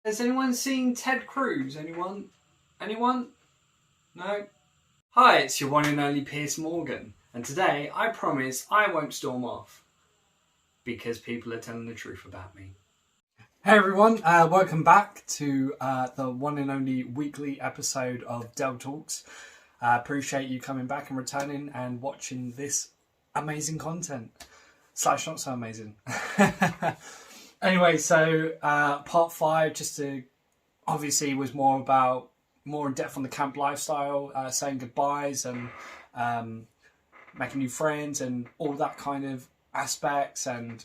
Has anyone seen Ted Cruz? Anyone? Anyone? No? Hi, it's your one and only Piers Morgan, and today I promise I won't storm off because people are telling the truth about me. Hey everyone, welcome back to the one and only weekly episode of Dell Talks. Appreciate you coming back and returning and watching this amazing content. Slash not so amazing. Anyway, so part 5 just to obviously was more in depth on the camp lifestyle, saying goodbyes and making new friends and all that kind of aspects, and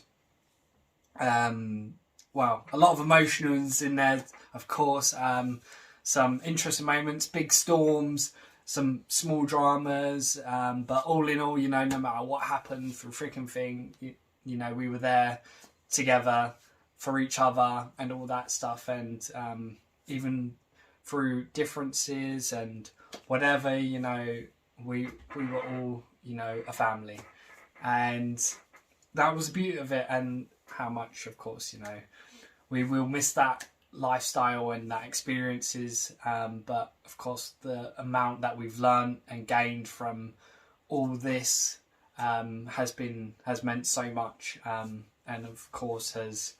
well, a lot of emotions in there, of course. Some interesting moments, big storms, some small dramas, but all in all, you know, no matter what happened through freaking thing, you know, we were there together for each other and all that stuff, and even through differences and whatever, you know, we were all, you know, a family, and that was the beauty of it. And how much, of course, you know, we will miss that lifestyle and that experiences, but of course the amount that we've learned and gained from all this has meant so much, and of course has,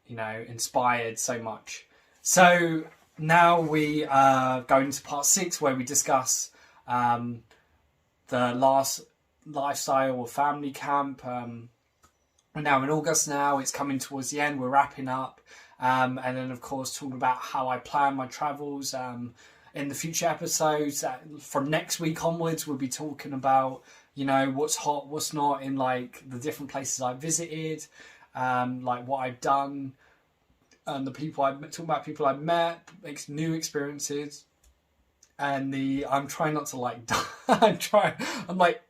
you know, inspired so much. So now we are going to part 6 where we discuss the last lifestyle of family camp. We're now in August now, it's coming towards the end, we're wrapping up, and then of course talking about how I plan my travels. In the future episodes, from next week onwards, we'll be talking about, you know, what's hot, what's not in like the different places I visited, like what I've done, and the people talking about people I've met, new experiences. And I'm trying not to like die. I'm like,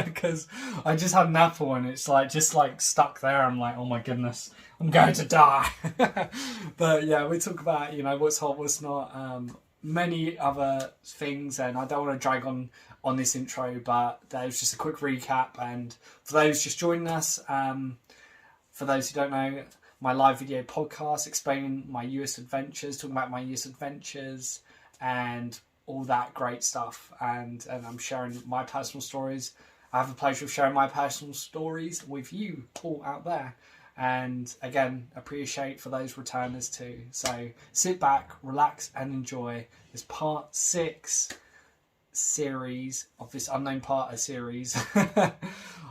because I just had an apple and it's like just like stuck there. I'm like, oh my goodness, I'm going to die. But yeah, we talk about, you know, what's hot, what's not, many other things, and I don't want to drag on this intro, but that was just a quick recap. And for those just joining us, for those who don't know, my live video podcast explaining my US adventures, talking about my US adventures and all that great stuff, and I'm sharing my personal stories. I have the pleasure of sharing my personal stories with you all out there, and again, appreciate for those returners too. So sit back, relax and enjoy this part 6 series of this unknown part of series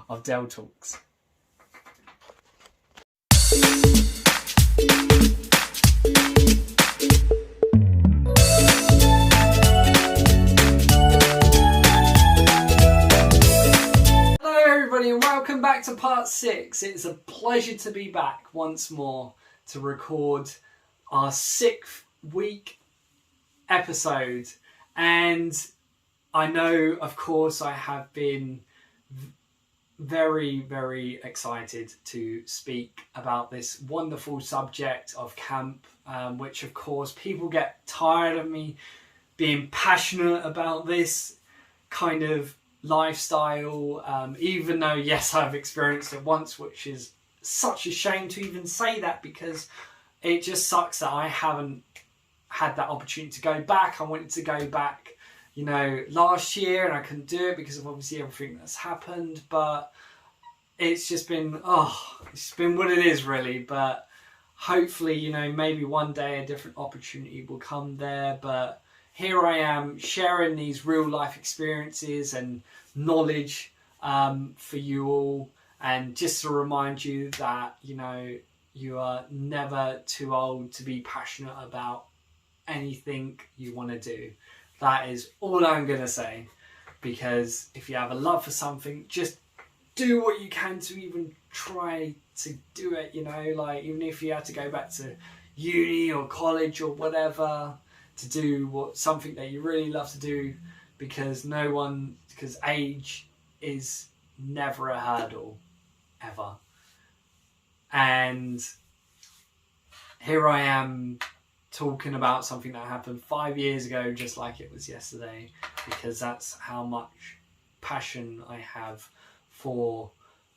of Dell Talks. And welcome back to part 6. It's a pleasure to be back once more to record our 6th week episode. And I know, of course, I have been very, very excited to speak about this wonderful subject of camp, which of course people get tired of me being passionate about this kind of lifestyle, even though yes, I've experienced it once, which is such a shame to even say that, because it just sucks that I haven't had that opportunity to go back. I wanted to go back, you know, last year, and I couldn't do it because of obviously everything that's happened, but it's just been, it's been what it is really. But hopefully, you know, maybe one day a different opportunity will come there. But here I am sharing these real life experiences and knowledge for you all, and just to remind you that, you know, you are never too old to be passionate about anything you want to do. That is all I'm going to say, because if you have a love for something, just do what you can to even try to do it, you know, like even if you had to go back to uni or college or whatever to do something that you really love to do, because age is never a hurdle, ever. And here I am talking about something that happened 5 years ago, just like it was yesterday, because that's how much passion I have for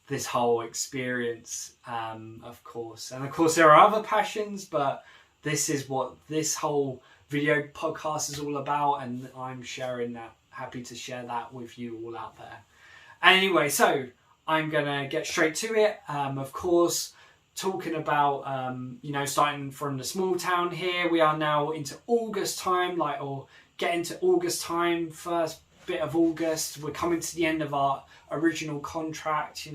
this whole experience, of course. And of course there are other passions, but this is what this whole video podcast is all about, and I'm sharing that, happy to share that with you all out there. Anyway, so I'm gonna get straight to it. Of course, talking about starting from the small town here, we are now into August time, or getting to August time, first bit of August. We're coming to the end of our original contract.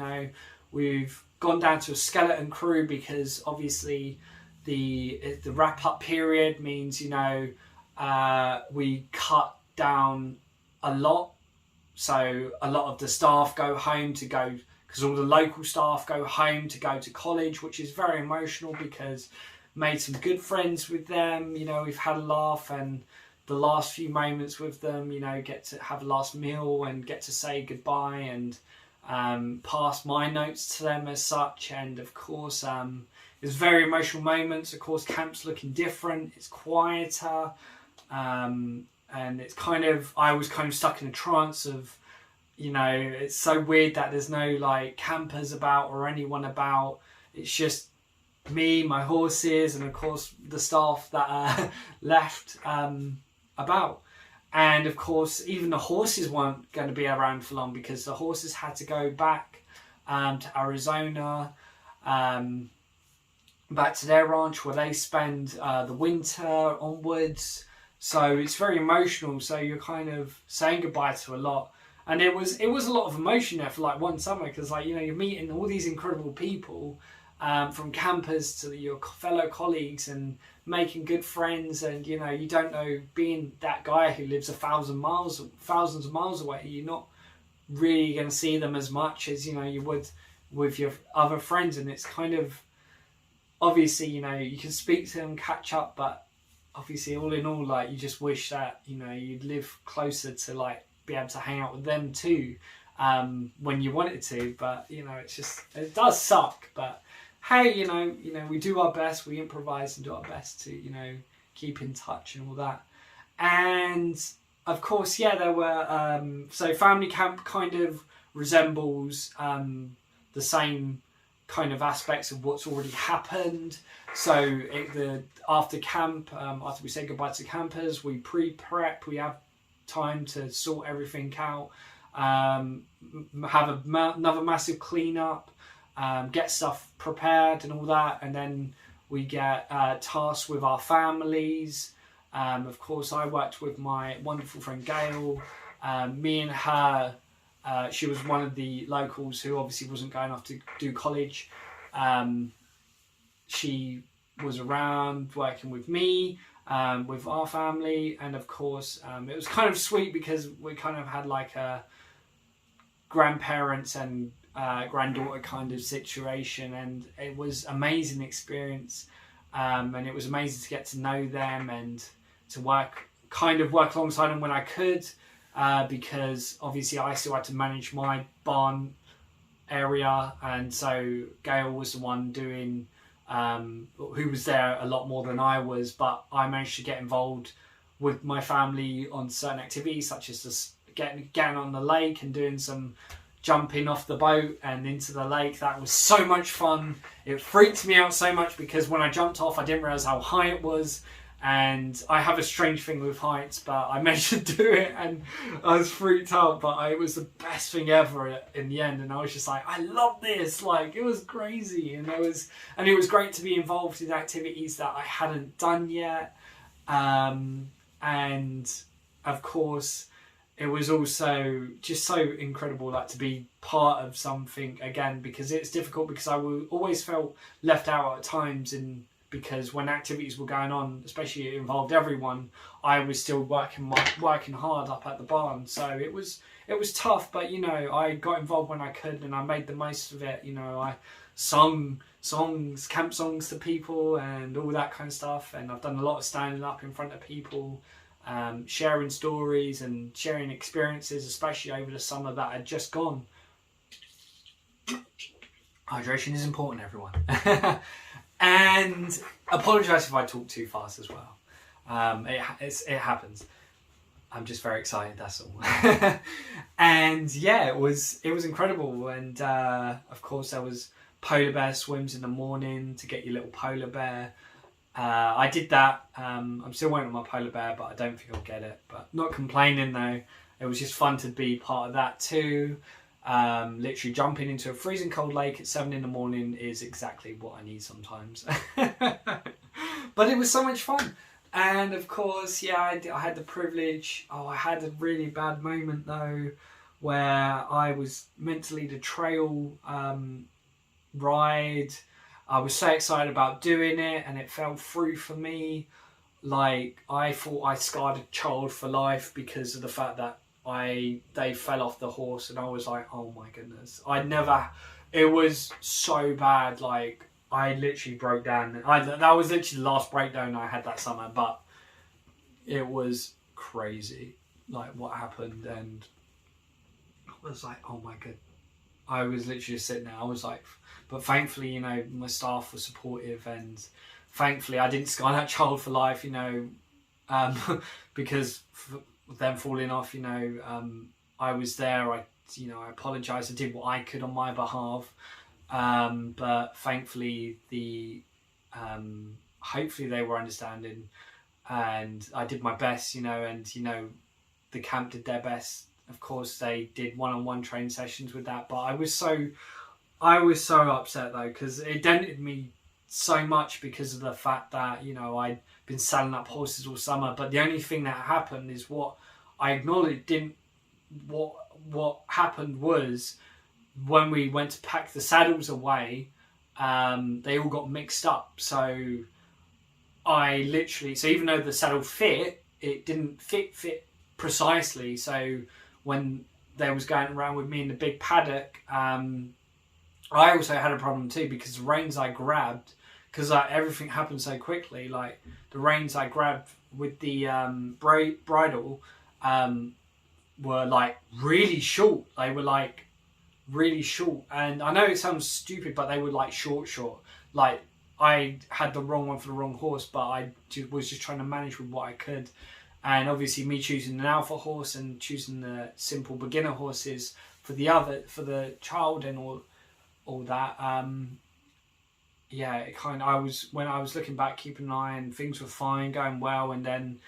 We've gone down to a skeleton crew because obviously the wrap up period means we cut down a lot, so a lot of the staff go home to go, because all the local staff go home to go to college, which is very emotional because made some good friends with them. We've had a laugh, and the last few moments with them, get to have a last meal and get to say goodbye and pass my notes to them as such. And of course, it's very emotional moments. Of course, camp's looking different, it's quieter, and it's I was kind of stuck in a trance of, it's so weird that there's no campers about or anyone about. It's just me, my horses, and of course the staff that are left about. And of course even the horses weren't going to be around for long because the horses had to go back to Arizona, back to their ranch where they spend the winter onwards. So it's very emotional, so you're kind of saying goodbye to a lot. And it was a lot of emotion there for one summer, because you're meeting all these incredible people, from campers to your fellow colleagues, and making good friends. And you don't know, being that guy who lives thousands of miles away, you're not really going to see them as much as you would with your other friends. And it's kind of, obviously you can speak to them, catch up, but obviously all in all, you just wish that you'd live closer to be able to hang out with them too, when you wanted to. But it does suck, but hey, we do our best, we improvise and do our best to keep in touch and all that. And of course, there were so family camp kind of resembles the same kind of aspects of what's already happened. So after camp, after we say goodbye to campers, we pre-prep, we have time to sort everything out, have another massive cleanup, get stuff prepared and all that, and then we get tasked with our families. Of course, I worked with my wonderful friend Gail. Me and her, she was one of the locals who obviously wasn't going off to do college. She was around working with me, with our family, and of course it was kind of sweet because we kind of had a grandparents and granddaughter kind of situation, and it was amazing experience, and it was amazing to get to know them and to work alongside them when I could, because obviously I still had to manage my barn area, and so Gail was the one doing who was there a lot more than I was, but I managed to get involved with my family on certain activities, such as just getting on the lake and doing some jumping off the boat and into the lake. That was so much fun. It freaked me out so much because when I jumped off, I didn't realize how high it was, and I have a strange thing with heights, but I managed to do it and I was freaked out, but it was the best thing ever in the end. And I was just like, I love this. It was crazy, and it was great to be involved in activities that I hadn't done yet. And of course, it was also just so incredible to be part of something again, because it's difficult, because I always felt left out at times, and because when activities were going on, especially it involved everyone, I was still working hard up at the barn. So it was tough, but I got involved when I could, and I made the most of it. I sung camp songs to people and all that kind of stuff, and I've done a lot of standing up in front of people, sharing stories and sharing experiences, especially over the summer that had just gone. Hydration is important, everyone. And apologise if I talk too fast as well. It happens. I'm just very excited, that's all. And yeah, it was incredible. And of course there was polar bear swims in the morning to get your little polar bear. I did that. I'm still waiting on my polar bear, but I don't think I'll get it. But not complaining though. It was just fun to be part of that too. Literally jumping into a freezing cold lake at 7 in the morning is exactly what I need sometimes. But it was so much fun. And of course, yeah, I had the privilege. I had a really bad moment though, where I was meant to lead a trail ride. I was so excited about doing it, and it fell through for me. Like, I thought I scarred a child for life because of the fact that they fell off the horse, and I was like, oh my goodness. It was so bad. Like, I literally broke down. That was literally the last breakdown I had that summer, but it was crazy, like, what happened. And I was like, oh my god. I was literally just sitting there. I was like, but thankfully, you know, my staff were supportive, and thankfully I didn't scar that child for life, you know, because them falling off, you know, I was there. I apologised. I did what I could on my behalf. But thankfully hopefully they were understanding, and I did my best, you know, and, you know, the camp did their best. Of course, they did one-on-one training sessions with that, but I was so upset though, because it dented me so much because of the fact that, you know, I'd been saddling up horses all summer. But the only thing that happened is what I acknowledged what happened was, when we went to pack the saddles away, they all got mixed up. So even though the saddle fit, it didn't fit precisely. So when they was going around with me in the big paddock, I also had a problem too, because the reins I grabbed, because everything happened so quickly, like the reins I grabbed with the bridle were like really short. They were like really short, and I know it sounds stupid, but they were like short. Like, I had the wrong one for the wrong horse, but I was just trying to manage with what I could. And obviously me choosing an alpha horse and choosing the simple beginner horses for the child and all that, when I was looking back, keeping an eye, and things were fine, going well, and then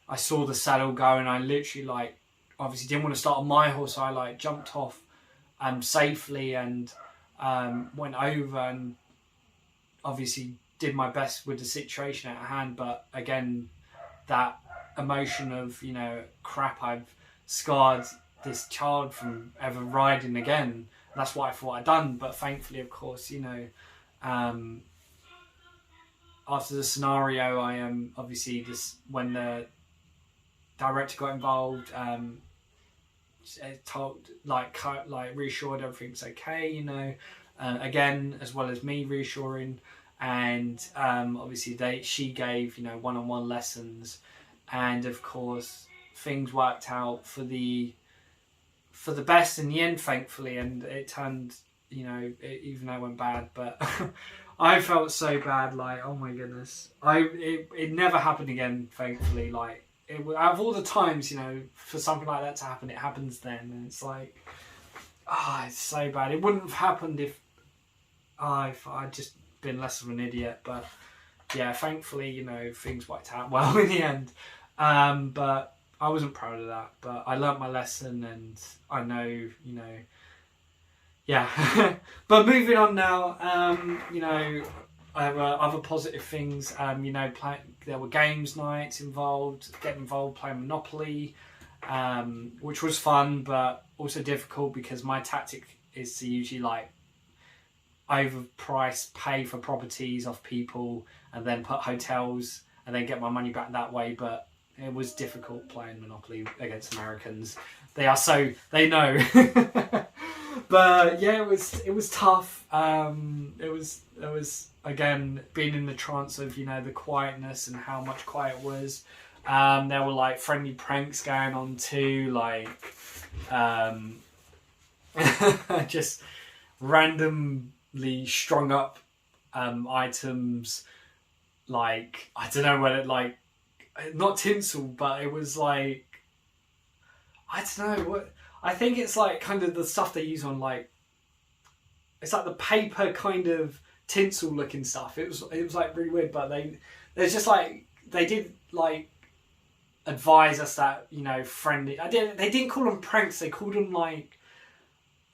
I saw the saddle go, and I literally, like, obviously didn't want to start on my horse, so I like jumped off safely and went over, and obviously did my best with the situation at hand. But again, that emotion of, you know, crap, I've scarred this child from ever riding again. That's what I thought I'd done. But thankfully, of course, you know, after the scenario, I am obviously when the director got involved, told, reassured everything's okay, you know, again, as well as me reassuring. And obviously she gave, you know, one-on-one lessons, and of course things worked out for the best in the end, thankfully. And it turned, you know, even though it went bad, but I felt so bad, like, oh my goodness. It never happened again, thankfully. Like, out of all the times, you know, for something like that to happen, it happens then, and it's like, it's so bad. It wouldn't have happened if I'd just been less of an idiot. But yeah, thankfully, you know, things worked out well in the end. But I wasn't proud of that, but I learnt my lesson, and I know, you know, yeah. But moving on now, you know, I have other positive things. You know, there were games nights involved, getting involved playing Monopoly, which was fun, but also difficult, because my tactic is to usually, like, overprice, pay for properties off people, and then put hotels, and then get my money back that way. But it was difficult playing Monopoly against Americans. They know. But yeah, it was tough. It was again, being in the trance of, you know, the quietness and how much quiet was. There were like friendly pranks going on too, like just randomly strung up items, like, I don't know whether, like, not tinsel, but it was like I don't know what. I think it's like kind of the stuff they use on like. It's like the paper kind of tinsel looking stuff. It was like really weird, but there's just like they did like advise us that, you know, friendly. They didn't call them pranks. They called them like,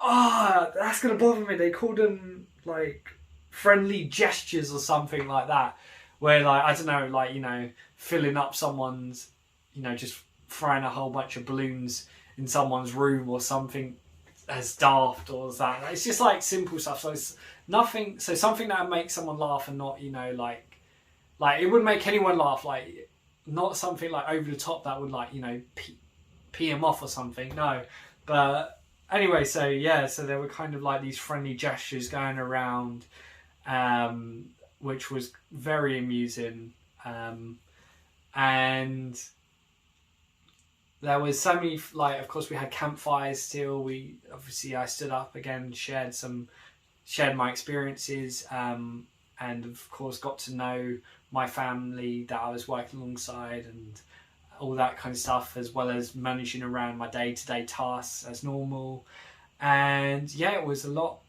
that's gonna bother me. They called them like friendly gestures or something like that, where like I don't know, like, you know, filling up someone's, you know, just throwing a whole bunch of balloons in someone's room or something as daft or that. It's just like simple stuff. So it's nothing. So something that would make someone laugh and not, you know, like it wouldn't make anyone laugh. Like not something like over the top that would like, you know, pee him off or something. No, but anyway. So yeah. So there were kind of like these friendly gestures going around, which was very amusing, and there was so many, like, of course we had campfires still. I stood up again, shared my experiences, and of course got to know my family that I was working alongside and all that kind of stuff, as well as managing around my day-to-day tasks as normal. And yeah, it was a lot.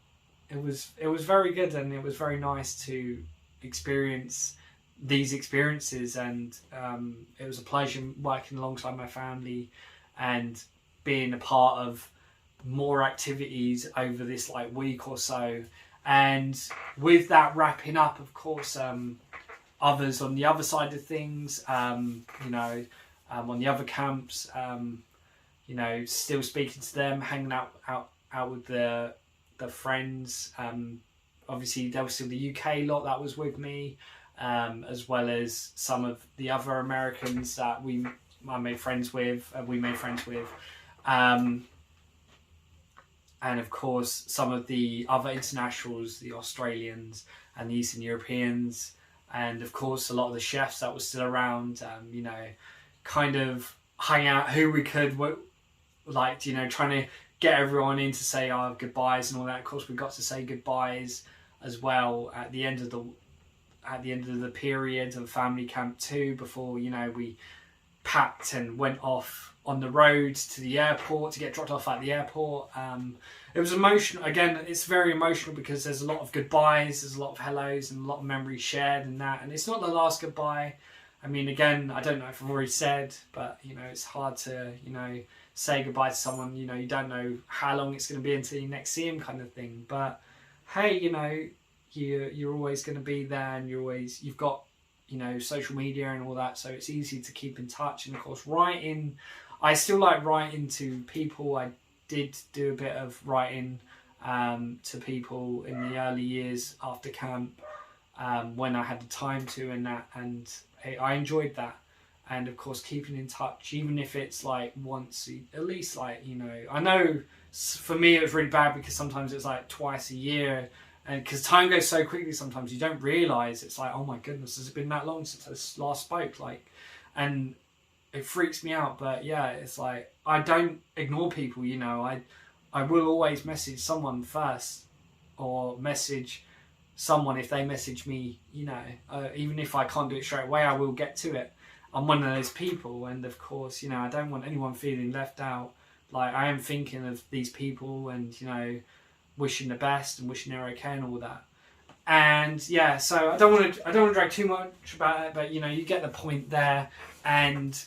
It was very good, and it was very nice to experience these experiences, and it was a pleasure working alongside my family and being a part of more activities over this like week or so. And with that wrapping up, of course, others on the other side of things, you know, on the other camps, you know, still speaking to them, hanging out with the friends. Obviously there was still the UK lot that was with me, as well as some of the other Americans that we made friends with, and of course some of the other internationals, the Australians and the Eastern Europeans, and of course a lot of the chefs that were still around, you know, kind of hang out who we could, like, you know, trying to get everyone in to say our goodbyes and all that. Of course we got to say goodbyes as well at the end of the period of family camp 2, before, you know, we packed and went off on the road to the airport to get dropped off at the airport. It was emotional. Again, it's very emotional because there's a lot of goodbyes, there's a lot of hellos and a lot of memories shared and that. And it's not the last goodbye. I mean, again, I don't know if I've already said, but, you know, it's hard to, you know, say goodbye to someone, you know, you don't know how long it's going to be until you next see him, kind of thing. But hey, you know, you're always going to be there, and you've got, you know, social media and all that, so it's easy to keep in touch. And of course writing, I still like writing to people. I did do a bit of writing to people in the early years after camp, when I had the time to, and that, and I enjoyed that. And of course keeping in touch, even if it's like once at least, like, you know, I know for me it was really bad because sometimes it's like twice a year. And because time goes so quickly, sometimes you don't realise. It's like, oh my goodness, has it been that long since I last spoke? Like, and it freaks me out. But yeah, it's like, I don't ignore people, you know. I will always message someone first, or message someone if they message me, you know. Even if I can't do it straight away, I will get to it. I'm one of those people, and of course, you know, I don't want anyone feeling left out. Like, I am thinking of these people, and, you know, wishing the best and wishing they're okay and all that. And yeah, so I don't want to drag too much about it, but, you know, you get the point there. And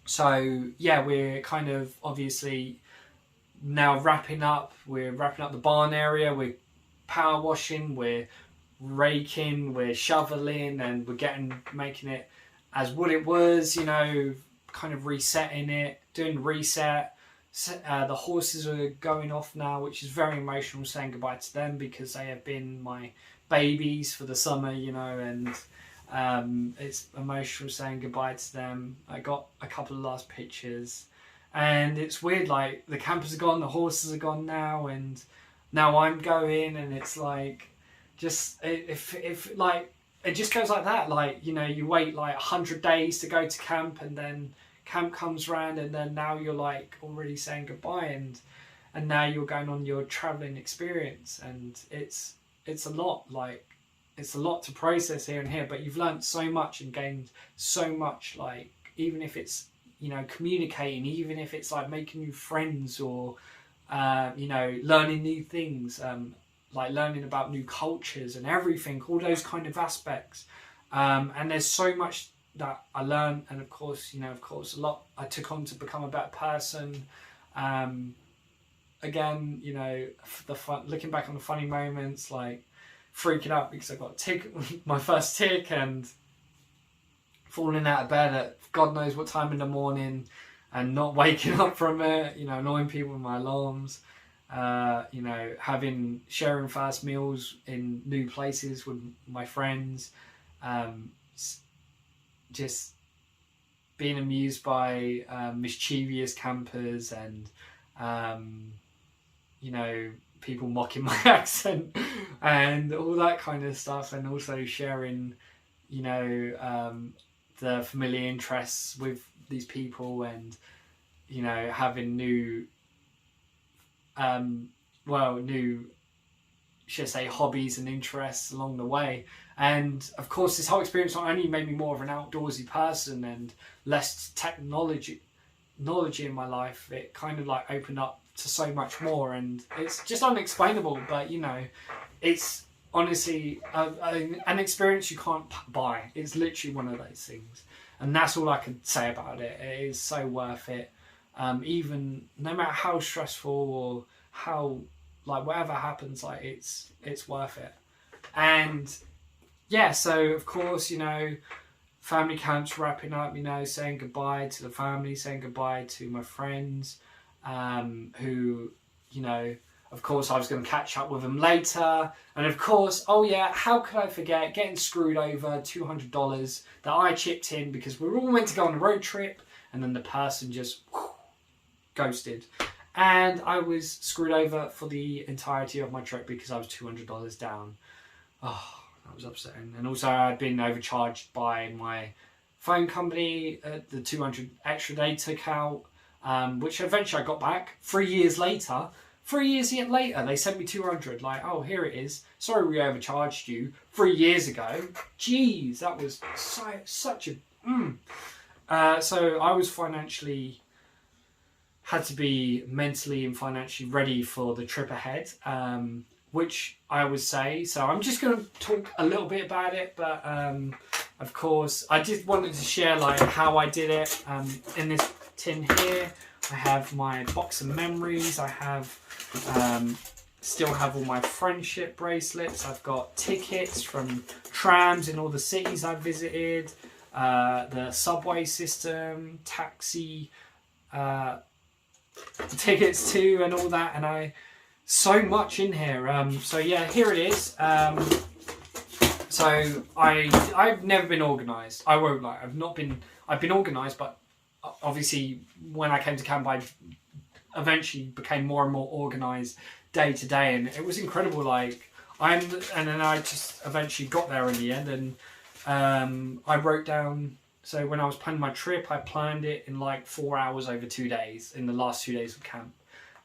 so yeah, we're kind of obviously now wrapping up. We're wrapping up the barn area. We're power washing. We're raking. We're shoveling, and we're making it as what it was. You know, kind of resetting it, doing reset. The horses are going off now, which is very emotional, saying goodbye to them, because they have been my babies for the summer, you know, and it's emotional saying goodbye to them. I got a couple of last pictures, and it's weird, like, the campers are gone, the horses are gone now, and now I'm going, and it's like, just, if like, it just goes like that. Like, you know, you wait like 100 days to go to camp, and then camp comes around, and then now you're like already saying goodbye, and now you're going on your traveling experience, and it's a lot. Like, it's a lot to process here and here, but you've learned so much and gained so much. Like, even if it's you know, communicating, even if it's like making new friends or, you know, learning new things, like learning about new cultures and everything, all those kind of aspects. And there's so much that I learned, and of course, you know, a lot I took on to become a better person. Again, you know, looking back on the funny moments, like freaking out because I got a tick, my first tick, and falling out of bed at God knows what time in the morning, and not waking up from it. You know, annoying people with my alarms. You know, sharing fast meals in new places with my friends. Just being amused by mischievous campers and you know, people mocking my accent and all that kind of stuff, and also sharing, you know, the familiar interests with these people, and you know, having new should I say, hobbies and interests along the way. And of course, this whole experience not only made me more of an outdoorsy person and less technology in my life, it kind of like opened up to so much more, and it's just unexplainable. But you know, it's honestly an experience you can't buy. It's literally one of those things, and that's all I could say about it. It is so worth it, even no matter how stressful or how, like, whatever happens, like it's worth it. And yeah, so of course, you know, family camps wrapping up, you know, saying goodbye to the family, saying goodbye to my friends, who, you know, of course I was going to catch up with them later. And of course, oh yeah, how could I forget getting screwed over $200 that I chipped in because we were all meant to go on a road trip, and then the person just ghosted. And I was screwed over for the entirety of my trip because I was $200 down. Oh, that was upsetting. And also I'd been overcharged by my phone company, the 200 extra they took out, which eventually I got back 3 years later. 3 years later, they sent me 200. Like, oh, here it is. Sorry we overcharged you 3 years ago. Jeez, that was such a... So I was had to be mentally and financially ready for the trip ahead, which I would say. So I'm just going to talk a little bit about it, but of course I just wanted to share like how I did it. In this tin here, I have my box of memories. I have still have all my friendship bracelets. I've got tickets from trams in all the cities I've visited, the subway system, taxi tickets too, and all that, and so much in here. So yeah, here it is. So I've never been organised. I won't lie. I've been organised, but obviously when I came to camp, I eventually became more and more organised day to day, and it was incredible. Like and then I just eventually got there in the end, and I wrote down. So when I was planning my trip, I planned it in like 4 hours over 2 days, in the last 2 days of camp.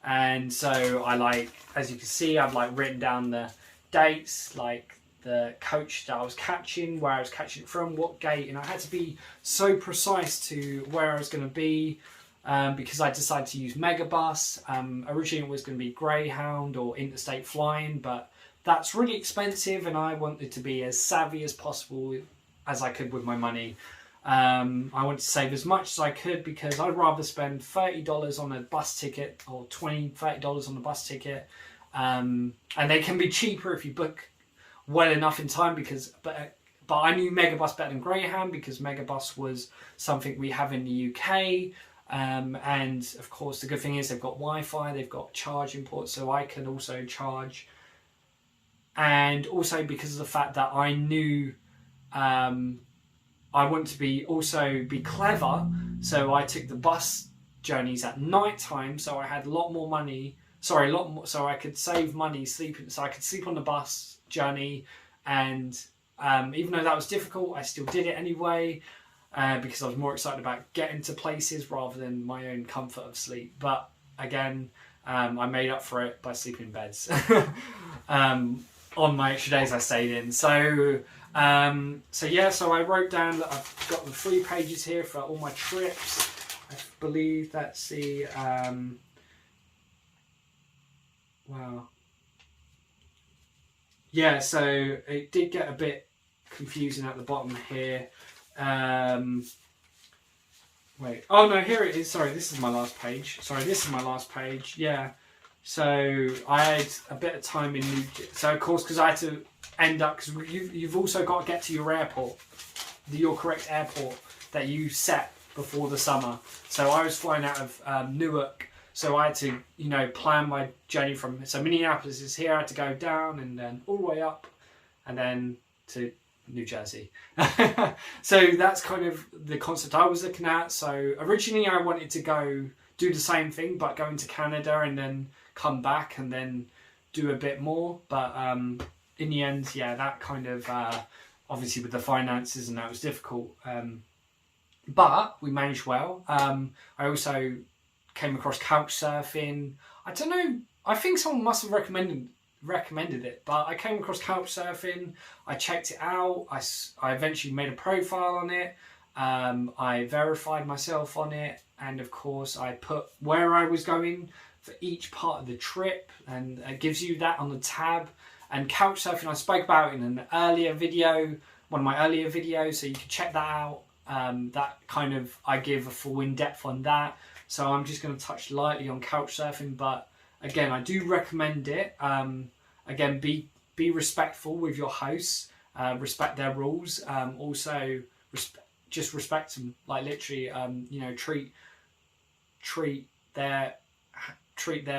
And so I as you can see, I've written down the dates, like the coach that I was catching, where I was catching it from, what gate, and I had to be so precise to where I was going to be, because I decided to use Megabus. Originally it was going to be Greyhound or interstate flying, but that's really expensive, and I wanted to be as savvy as possible as I could with my money. I wanted to save as much as I could, because I'd rather spend $30 on a bus ticket, or $30 on a bus ticket, and they can be cheaper if you book well enough in time, but I knew Megabus better than Greyhound, because Megabus was something we have in the UK, and of course the good thing is they've got Wi-Fi, they've got charging ports, so I can also charge, and also because of the fact that I knew I want to be clever, so I took the bus journeys at night time, so I had a lot more money. So I could save money sleeping. So I could sleep on the bus journey, and even though that was difficult, I still did it anyway, because I was more excited about getting to places rather than my own comfort of sleep. But again, I made up for it by sleeping in beds on my extra days I stayed in. So I wrote down that I've got the 3 pages here for all my trips, I believe that's the wow. Yeah, so it did get a bit confusing at the bottom here. Wait. Oh no, here it is. Sorry, this is my last page. Yeah. So I had a bit of time in so of course, because I had to end up, because you've also got to get to your airport, your correct airport that you set before the summer. So I was flying out of Newark, so I had to plan my journey from, so Minneapolis is here. I had to go down and then all the way up, and then to New Jersey. So that's kind of the concept I was looking at. So originally I wanted to go do the same thing, but go into Canada and then come back and then do a bit more. But in the end, yeah, that kind of obviously with the finances and that was difficult. But we managed well. I also came across Couchsurfing. I don't know. I think someone must have recommended it, but I came across Couchsurfing. I checked it out. I eventually made a profile on it. I verified myself on it, and of course I put where I was going for each part of the trip, and it gives you that on the tab. And Couchsurfing I spoke about in an earlier video, one of my earlier videos, so you can check that out. That kind of, I give a full in-depth on that, so I'm just going to touch lightly on Couchsurfing, but again, I do recommend it. Again, be respectful with your hosts, respect their rules. Also, just respect them. Like literally, treat their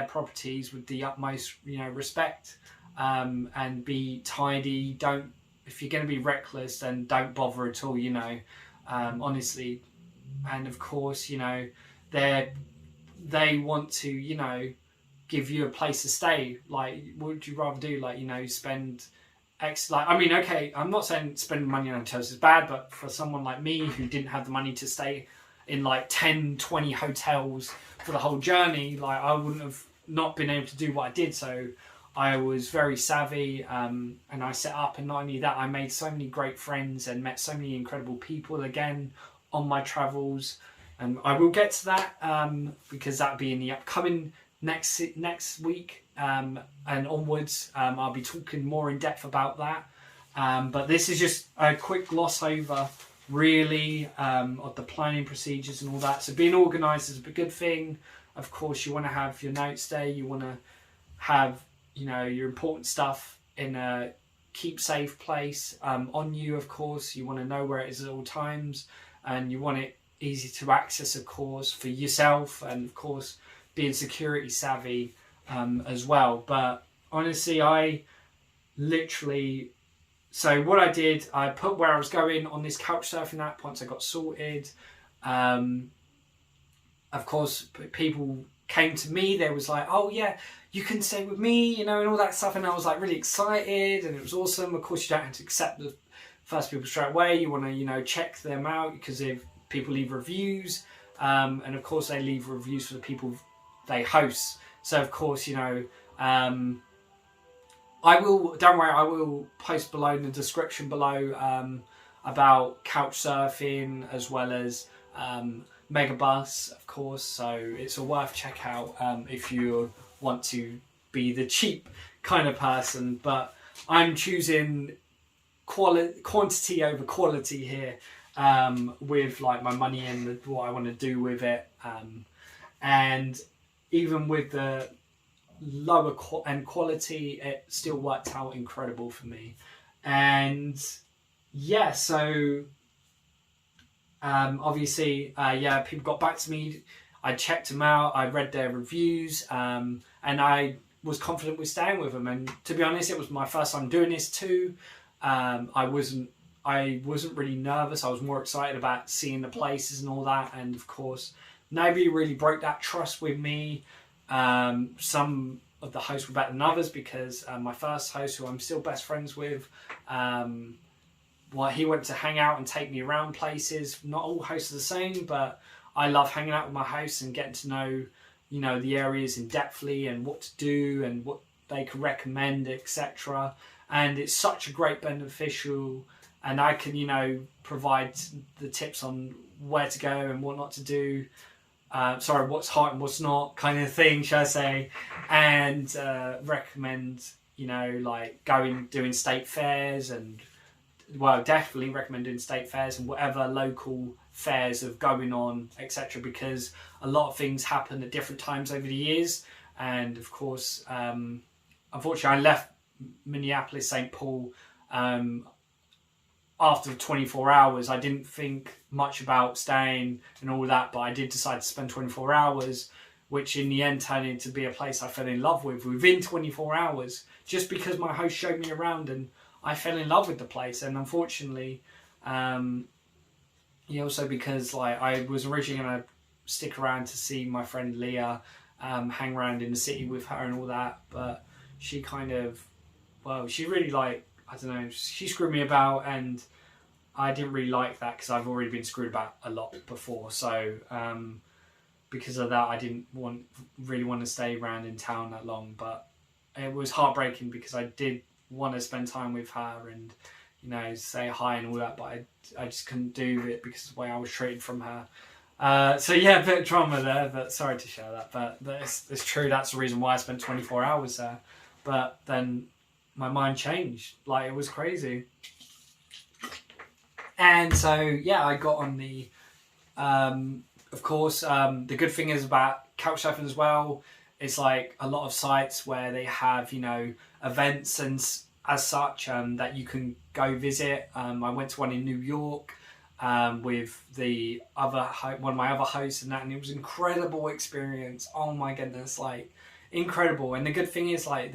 properties with the utmost, respect, and be tidy. If you're going to be reckless, then don't bother at all. Honestly, and of course, they want to, give you a place to stay. Like, what would you rather do? Spend X, okay, I'm not saying spending money on hotels is bad, but for someone like me who didn't have the money to stay in 10, 20 hotels for the whole journey, I wouldn't have not been able to do what I did. So I was very savvy, and I set up, and not only that, I made so many great friends and met so many incredible people again on my travels. And I will get to that, because that'll be in the upcoming next week and onwards. I'll be talking more in depth about that, but this is just a quick gloss over really of the planning procedures and all that. So being organised is a good thing. Of course, you want to have your notes there, you want to have your important stuff in a keep safe place on you. Of course, you want to know where it is at all times, and you want it easy to access, of course, for yourself, and of course being security savvy as well. But honestly, so what I did, I put where I was going on this Couchsurfing app once I got sorted. Of course, people came to me, they was like, oh yeah, you can stay with me, and all that stuff, and I was really excited, and it was awesome. Of course, you don't have to accept the first people straight away. You want to check them out, because if people leave reviews, and of course they leave reviews for the people they host. So of course, I will post below in the description below about Couchsurfing as well as Megabus, of course. So it's a worth check out if you want to be the cheap kind of person. But I'm choosing quantity over quality here with my money and what I want to do with it. And even with the lower end quality, it still worked out incredible for me. And yeah, so obviously, people got back to me. I checked them out, I read their reviews, and I was confident with staying with them. And to be honest, it was my first time doing this too. I wasn't really nervous. I was more excited about seeing the places and all that. And of course, nobody really broke that trust with me. Some of the hosts were better than others, because my first host, who I'm still best friends with, he went to hang out and take me around places. Not all hosts are the same, but I love hanging out with my hosts and getting to know, the areas in depthly and what to do and what they could recommend, etc. And it's such a great beneficial, and I can, provide the tips on where to go and what not to do. what's hot and what's not kind of thing, shall I say, and recommend, like doing state fairs and, well, definitely recommend doing state fairs and whatever local fairs are going on, etc. Because a lot of things happen at different times over the years. And of course, unfortunately, I left Minneapolis, St. Paul, after 24 hours. I didn't think much about staying and all that, but I did decide to spend 24 hours, which in the end turned into be a place I fell in love with within 24 hours, just because my host showed me around and I fell in love with the place. And unfortunately, also because like I was originally going to stick around to see my friend Leah, hang around in the city with her and all that, but she she really I don't know, she screwed me about, and I didn't really like that because I've already been screwed about a lot before. So because of that, I didn't really want to stay around in town that long. But it was heartbreaking because I did want to spend time with her and say hi and all that, but I just couldn't do it because of the way I was treated from her. So yeah, a bit of drama there, but sorry to share that. But it's true. That's the reason why I spent 24 hours there. But then my mind changed. Like, it was crazy. And so, yeah, I got on the... of course, the good thing is about Couchsurfing as well, it's like a lot of sites where they have, events and as such that you can go visit. I went to one in New York with one of my other hosts and that, and it was an incredible experience. Oh my goodness, like, incredible. And the good thing is, like,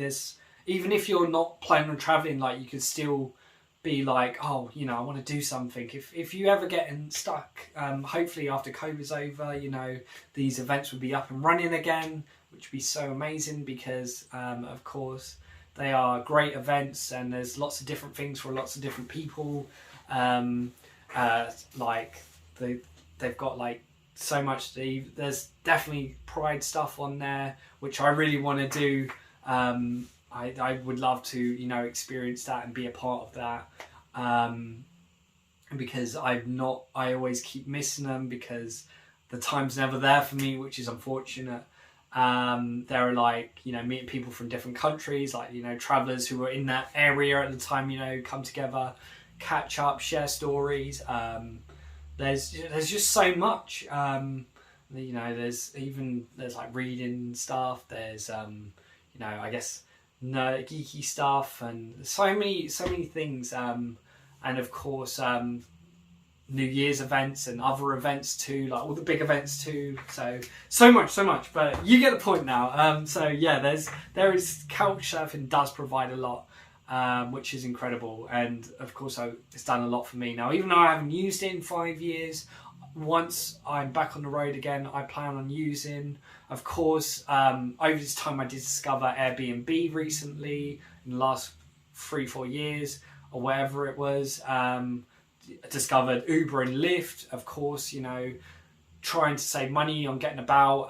even if you're not planning on traveling, like, you could still be like, oh, I want to do something. If you ever getting stuck, hopefully after COVID's over, these events would be up and running again, which would be so amazing because, of course, they are great events and there's lots of different things for lots of different people. Like, they've got, like, so much. There's definitely Pride stuff on there, which I really want to do. I would love to, experience that and be a part of that. Because I always keep missing them because the time's never there for me, which is unfortunate. There are like, meeting people from different countries, like, travelers who were in that area at the time, come together, catch up, share stories. There's just so much. There's like reading stuff. There's, I guess, geeky stuff and so many things, and of course New Year's events and other events too, like all the big events too. So much, but you get the point now. So yeah, there is Couchsurfing does provide a lot, which is incredible, and of course it's done a lot for me now. Even though I haven't used it in 5 years, once I'm back on the road again, I plan on using. Of course, over this time I did discover Airbnb recently, in the last 3-4 years, or whatever it was. Discovered Uber and Lyft, of course, trying to save money on getting about.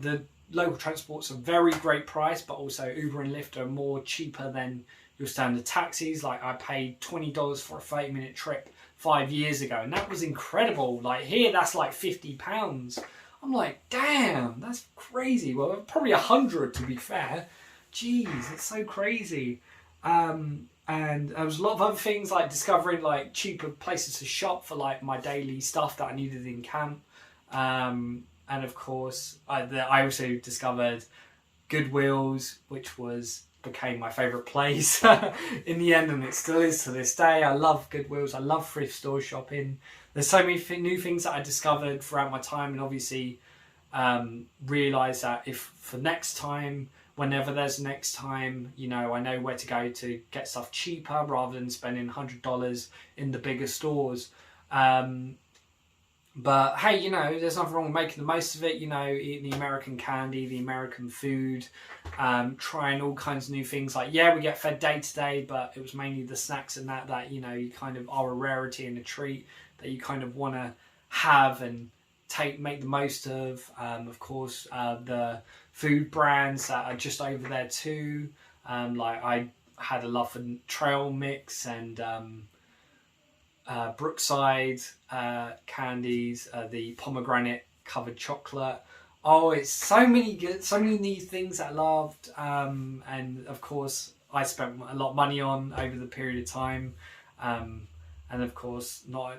The local transport's a very great price, but also Uber and Lyft are more cheaper than your standard taxis. Like, I paid $20 for a 30-minute trip 5 years ago, and that was incredible. Like, here that's like £50. I'm like, damn, that's crazy. Well, probably 100 to be fair. Jeez, it's so crazy. And there was a lot of other things, like discovering like cheaper places to shop for like my daily stuff that I needed in camp. And of course, I also discovered Goodwill's, which became my favourite place in the end, and it still is to this day. I love Goodwill's. I love thrift store shopping. There's so many new things that I discovered throughout my time, and obviously realise that if for next time, whenever there's next time, I know where to go to get stuff cheaper rather than spending $100 in the bigger stores. But hey, there's nothing wrong with making the most of it, eating the American candy, the American food, trying all kinds of new things. Like, yeah, we get fed day to day, but it was mainly the snacks and that, you kind of are a rarity and a treat that you kind of want to have and make the most of. Of course, the food brands that are just over there too. Like, I had a love for trail mix and Brookside candies, the pomegranate covered chocolate. Oh, it's so many new things that I loved. And of course, I spent a lot of money on over the period of time. And of course, not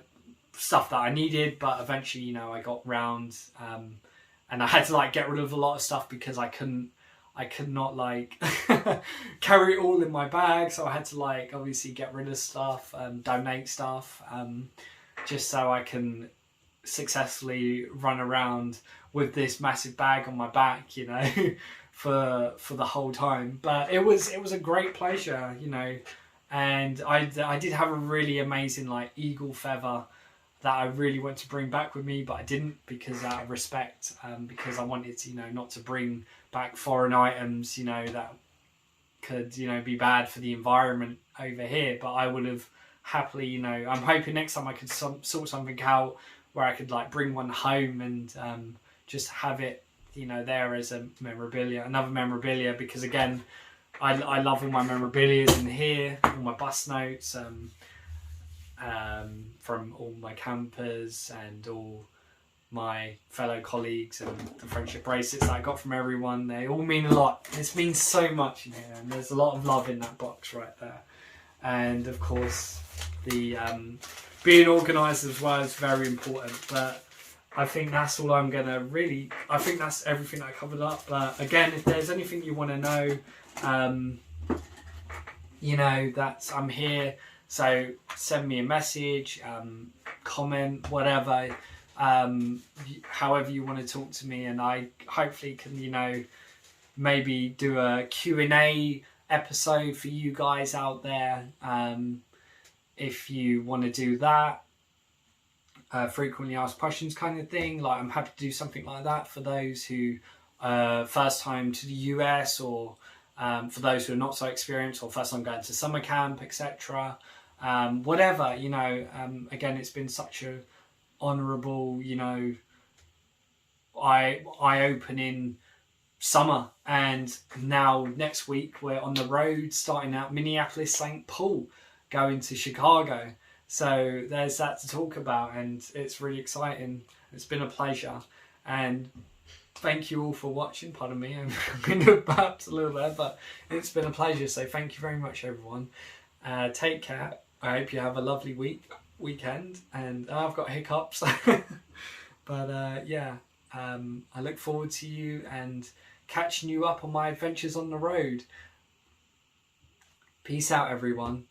stuff that I needed, but eventually, I got round. And I had to like get rid of a lot of stuff because I could not like carry it all in my bag. So I had to like obviously get rid of stuff and donate stuff, just so I can successfully run around with this massive bag on my back, for the whole time. But it was a great pleasure, and I did have a really amazing like eagle feather that I really want to bring back with me, but I didn't, because out of respect, because I wanted to, not to bring back foreign items, that could, be bad for the environment over here. But I would have happily, I'm hoping next time I could sort something out where I could like bring one home and just have it, there as a another memorabilia, because again, I love all my memorabilia in here, all my bus notes, from all my campers and all my fellow colleagues, and the friendship bracelets that I got from everyone. They all mean a lot. This means so much, and there's a lot of love in that box right there. And of course, the being organised as well is very important. But I think that's all I'm gonna really. I think that's everything I covered up. But again, if there's anything you want to know, I'm here. So send me a message, comment, whatever, however you want to talk to me, and I hopefully can, maybe do a Q&A episode for you guys out there, if you want to do that, frequently asked questions kind of thing. Like, I'm happy to do something like that for those who first time to the US, or for those who are not so experienced, or first time going to summer camp, etc. Whatever, again, it's been such a honourable, eye-opening summer. And now next week we're on the road, starting out Minneapolis, St. Paul, going to Chicago. So there's that to talk about, and it's really exciting. It's been a pleasure, and thank you all for watching. Pardon me, I'm going to perhaps a little bit, but it's been a pleasure. So thank you very much, everyone. Take care. I hope you have a lovely weekend, and I've got hiccups. But I look forward to you and catching you up on my adventures on the road. Peace out, everyone.